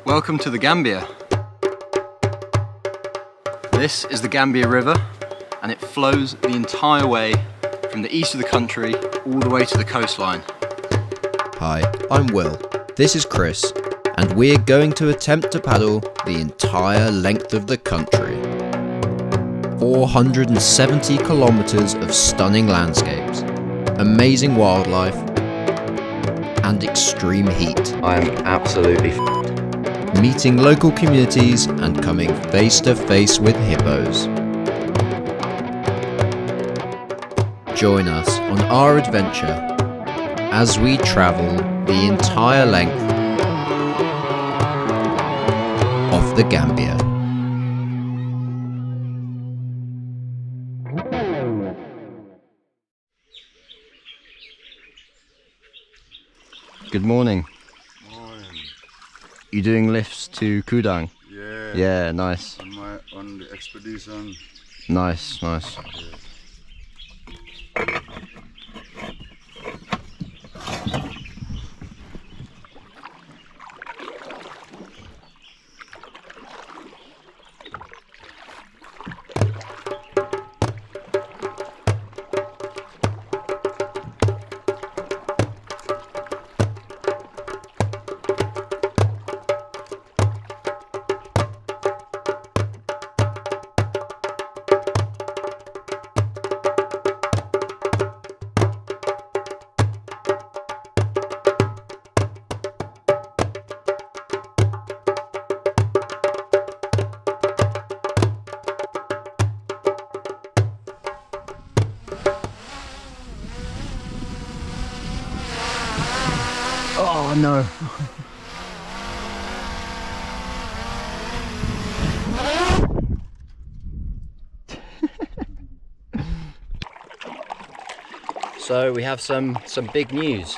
Welcome to the Gambia. This is the Gambia River and it flows the entire way from the east of the country all the way to the coastline. Hi, I'm Will. This is Chris, and we're going to attempt to paddle the entire length of the country. 470 kilometers of stunning landscapes, amazing wildlife, and extreme heat. I am absolutely Meeting local communities and coming face to face with hippos. Join us on our adventure as we travel the entire length of the Gambia. Good morning. Morning. You doing lifts to Kudang? Yeah. Yeah, nice. On the expedition. Nice. Oh no. So we have some big news.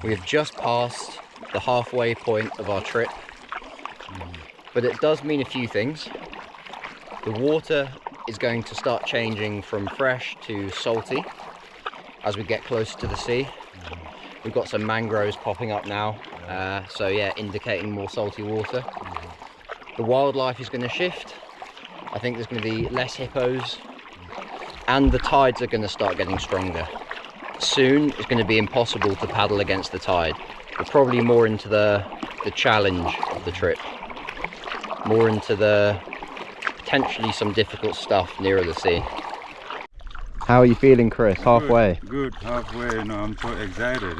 We have just passed the halfway point of our trip, but it does mean a few things. The water is going to start changing from fresh to salty as we get closer to the sea. We've got some mangroves popping up now, so yeah, indicating more salty water. The wildlife is going to shift. I think there's going to be less hippos, and the tides are going to start getting stronger. Soon it's going to be impossible to paddle against the tide. We're probably more into the challenge of the trip, more into the potentially some difficult stuff nearer the sea. How are you feeling, Chris? Halfway? Good, halfway. I'm so excited,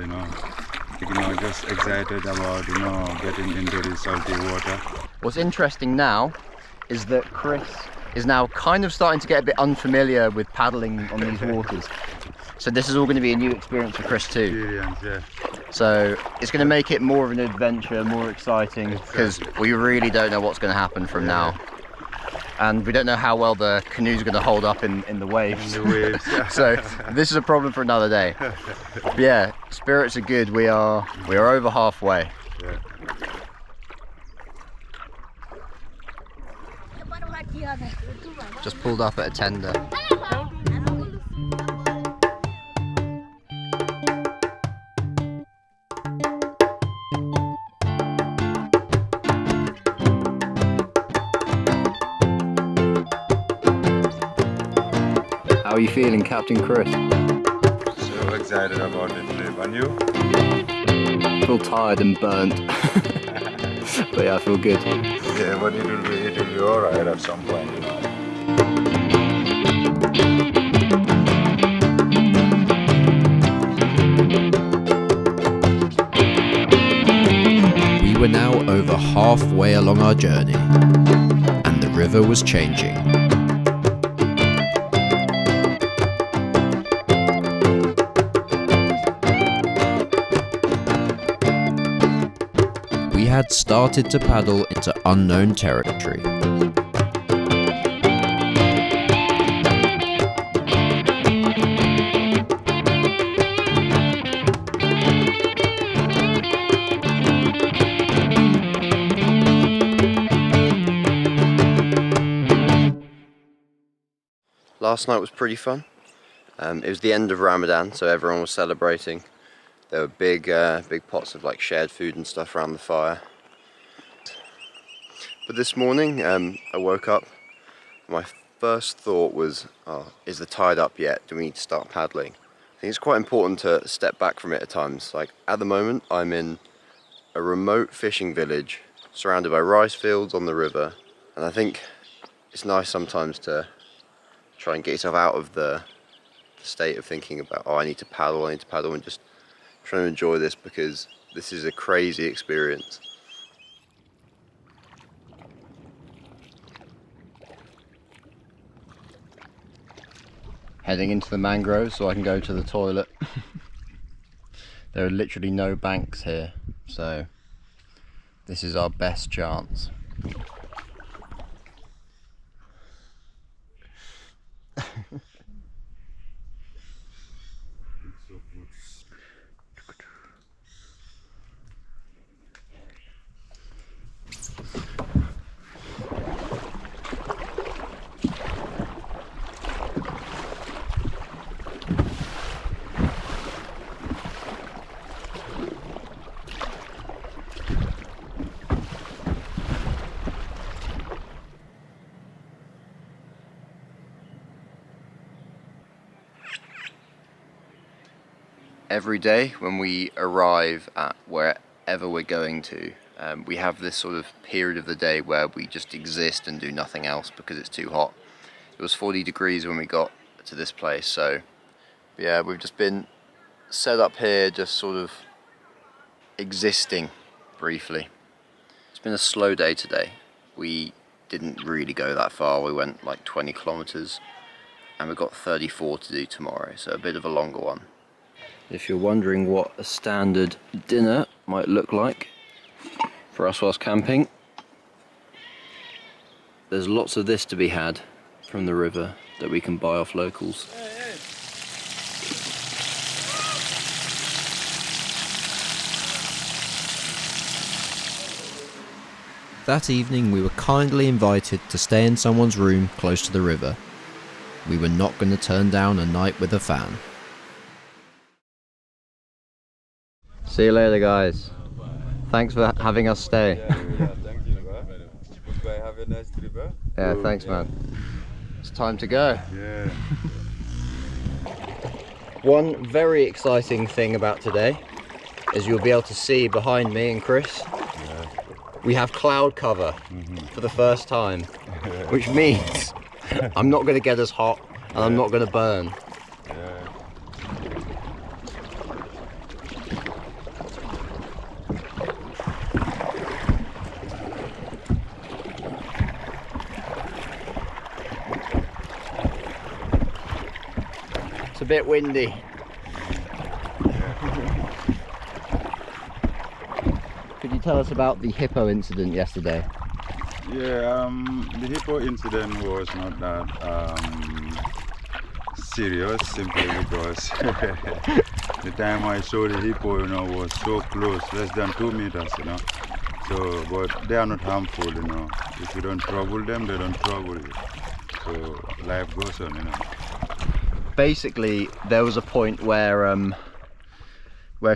just excited about, getting into the salty water. What's interesting now is that Chris is now kind of starting to get a bit unfamiliar with paddling on these waters. So this is all going to be a new experience for Chris too. Experience, yeah. So it's going to make it more of an adventure, more exciting, because we really don't know what's going to happen from now. And we don't know how well the canoe's going to hold up in the waves. In the waves, yeah. So this is a problem for another day. But yeah, spirits are good. We are over halfway. Yeah. Just pulled up at a tender. How are you feeling, Captain Chris? So excited about the trip. And you? I feel tired and burnt. But yeah, I feel good. Yeah, but it will be alright at some point, We were now over halfway along our journey, and the river was changing. We had started to paddle into unknown territory. Last night was pretty fun. It was the end of Ramadan, so everyone was celebrating. There were big pots of like shared food and stuff around the fire. But this morning, I woke up. My first thought was, oh, is the tide up yet? Do we need to start paddling? I think it's quite important to step back from it at times. Like at the moment, I'm in a remote fishing village surrounded by rice fields on the river. And I think it's nice sometimes to try and get yourself out of the state of thinking about, oh, I need to paddle, and just try to enjoy this, because this is a crazy experience. Heading into the mangroves so I can go to the toilet. There are literally no banks here, so this is our best chance. Every day when we arrive at wherever we're going to, we have this sort of period of the day where we just exist and do nothing else because it's too hot. It was 40 degrees when we got to this place, so yeah, we've just been set up here just sort of existing briefly. It's been a slow day today. We didn't really go that far. We went like 20 kilometers and we've got 34 to do tomorrow, so a bit of a longer one. If you're wondering what a standard dinner might look like for us whilst camping, there's lots of this to be had from the river that we can buy off locals. That evening we were kindly invited to stay in someone's room close to the river. We were not going to turn down a night with a fan. See you later, guys. Thanks for having us stay. Yeah, thank you. Goodbye, have a nice trip. Yeah, thanks, man. It's time to go. Yeah. One very exciting thing about today is you'll be able to see behind me and Chris, we have cloud cover for the first time, which means I'm not going to get as hot and I'm not going to burn. It's a bit windy. Could you tell us about the hippo incident yesterday? Yeah, the hippo incident was not that serious, simply because the time I saw the hippo, was so close, less than 2 meters, So, but they are not harmful, If you don't trouble them, they don't trouble you. So life goes on, Basically, there was a point where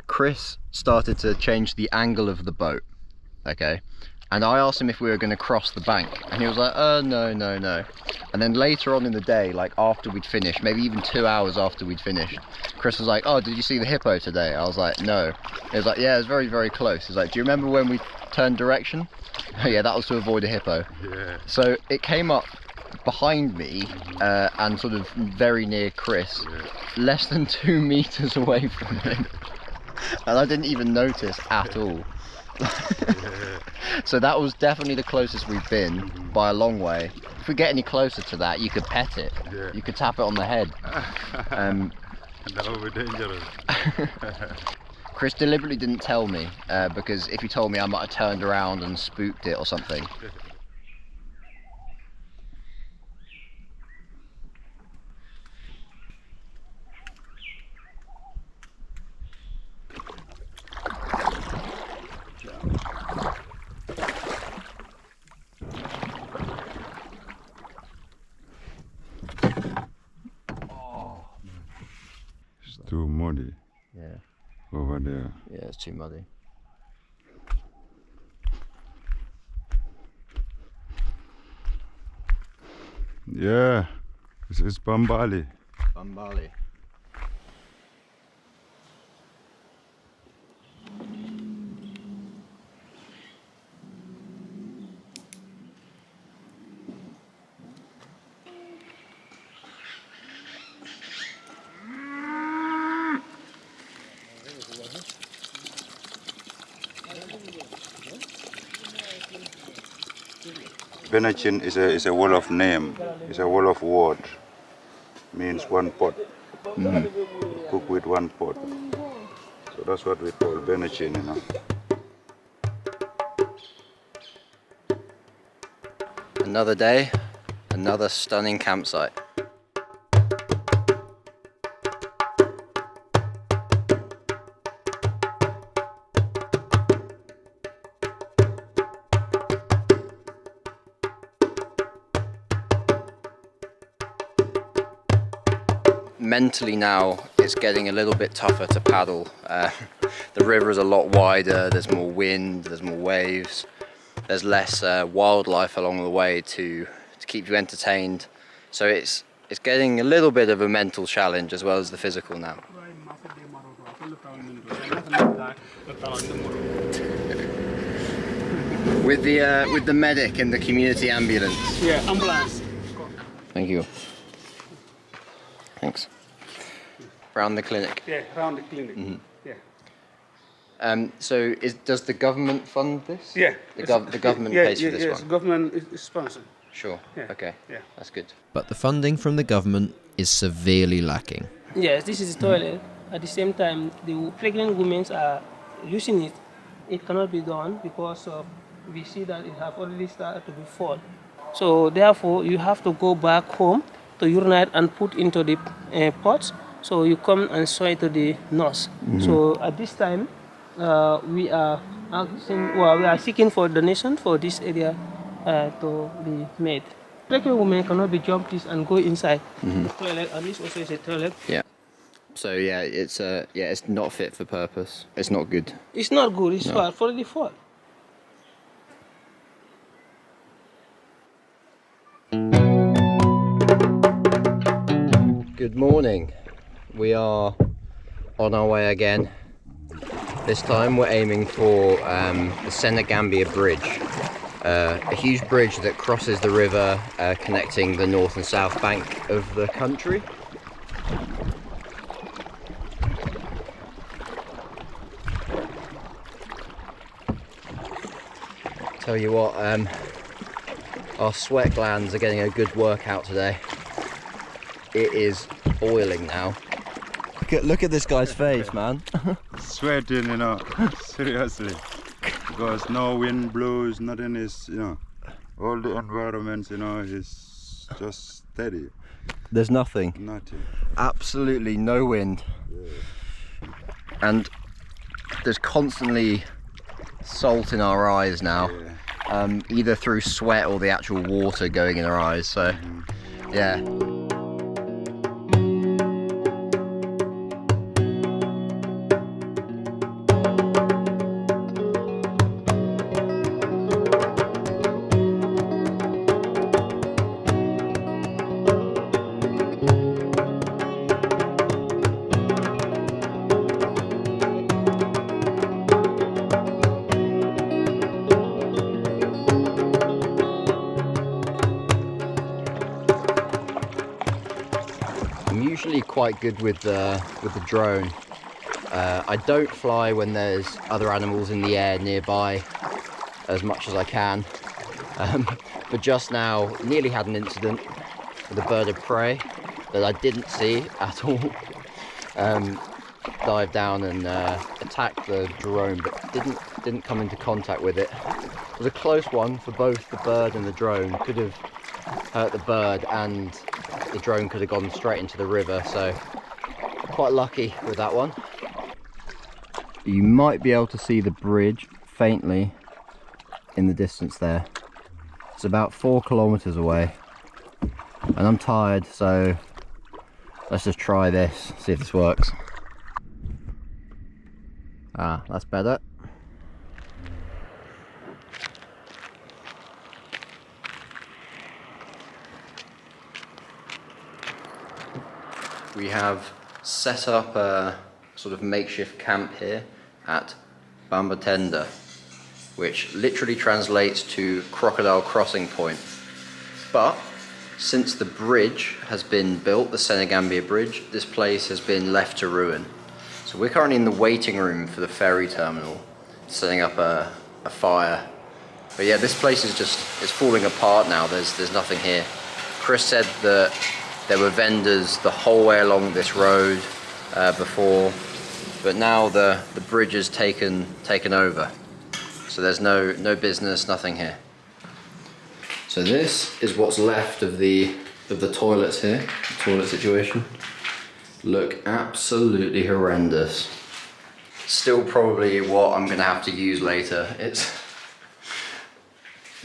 Chris started to change the angle of the boat, okay? And I asked him if we were going to cross the bank, and he was like, no. And then later on in the day, like after we'd finished, maybe even 2 hours after we'd finished, Chris was like, oh, did you see the hippo today? I was like, no. He was like, yeah, it was very, very close. He's like, do you remember when we turned direction? Yeah, that was to avoid a hippo. Yeah. So it came up behind me and sort of very near Chris, less than 2 meters away from him. And I didn't even notice at all. So that was definitely the closest we've been by a long way. If we get any closer to that, you could pet it. Yeah. You could tap it on the head. That would be dangerous. Chris deliberately didn't tell me because if he told me, I might have turned around and spooked it or something. It's too muddy. Yeah. Over there. it's too muddy. Yeah, it's Bambali. Bambali. Benachin is a Wolof name. It's a Wolof word. Means one pot. Cook with one pot. So that's what we call Benachin, you know. Another day, another stunning campsite. Mentally now, it's getting a little bit tougher to paddle. The river is a lot wider, there's more wind, there's more waves, there's less wildlife along the way to keep you entertained. So it's getting a little bit of a mental challenge as well as the physical now. With the medic and the community ambulance. Yeah, ambulance. Thank you. Thanks. Around the clinic. Yeah, around the clinic. Yeah. So does the government fund this? Yeah. The government pays for this yes, one? government is sponsored. Sure. Yeah. Okay. Yeah. That's good. But the funding from the government is severely lacking. Yes, this is the toilet. At the same time, the pregnant women are using it. It cannot be done because of, we see that it have already started to be full. So therefore, you have to go back home to urinate and put into the pots. So you come and show it to the nurse. So at this time, we are seeking for donation for this area to be made. Pregnant women cannot be jumped this and go inside the toilet, and this also is a toilet. Yeah. So yeah, it's not fit for purpose. It's not good. It's not good, it's No. for the fall. Good morning. We are on our way again. This time we're aiming for the Gambia Bridge. A huge bridge that crosses the river, connecting the north and south bank of the country. Tell you what, our sweat glands are getting a good workout today. It is boiling now. Look at this guy's face, man. Sweating, you know, seriously. Because no wind blows, nothing is, you know, all the environments, you know, is just steady. There's nothing. Nothing. Absolutely no wind. Yeah. And there's constantly salt in our eyes now. Yeah. Either through sweat or the actual water going in our eyes. So, yeah. I'm usually quite good with the drone. I don't fly when there's other animals in the air nearby as much as I can. But just now, nearly had an incident with a bird of prey that I didn't see at all. Dived down and attacked the drone, but didn't come into contact with it. It was a close one for both the bird and the drone. Could have hurt the bird, and the drone could have gone straight into the river, so quite lucky with that one. You might be able to see the bridge faintly in the distance there. It's about 4 kilometers away, and I'm tired, so let's just try this, see if this works. Ah, that's better. We have set up a sort of makeshift camp here at Bambatenda, which literally translates to crocodile crossing point. But since the bridge has been built, the Senegambia Bridge, this place has been left to ruin. So we're currently in the waiting room for the ferry terminal, setting up a fire. But yeah, this place is it's falling apart now. There's nothing here. Chris said that there were vendors the whole way along this road before, but now the bridge is taken over. So there's no business, nothing here. So this is what's left of the toilets here, the toilet situation. Look absolutely horrendous. Still probably what I'm gonna have to use later. It's,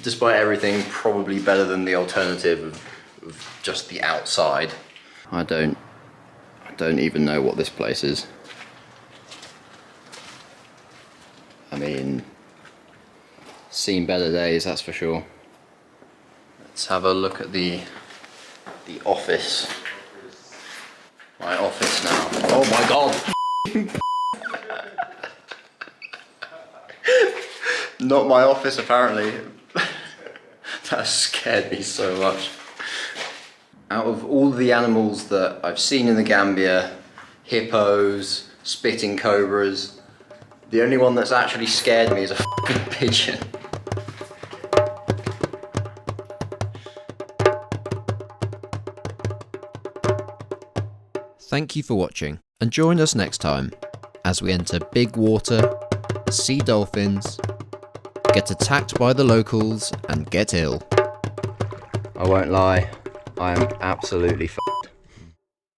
despite everything, probably better than the alternative of just the outside. I don't even know what this place is. I mean, seen better days, that's for sure. Let's have a look at the office. My office now. Oh my god! Not my office, apparently. That scared me so much. Out of all the animals that I've seen in the Gambia, hippos, spitting cobras, the only one that's actually scared me is a f***ing pigeon. Thank you for watching, and join us next time as we enter big water, see dolphins, get attacked by the locals, and get ill. I won't lie, I am absolutely f***ed.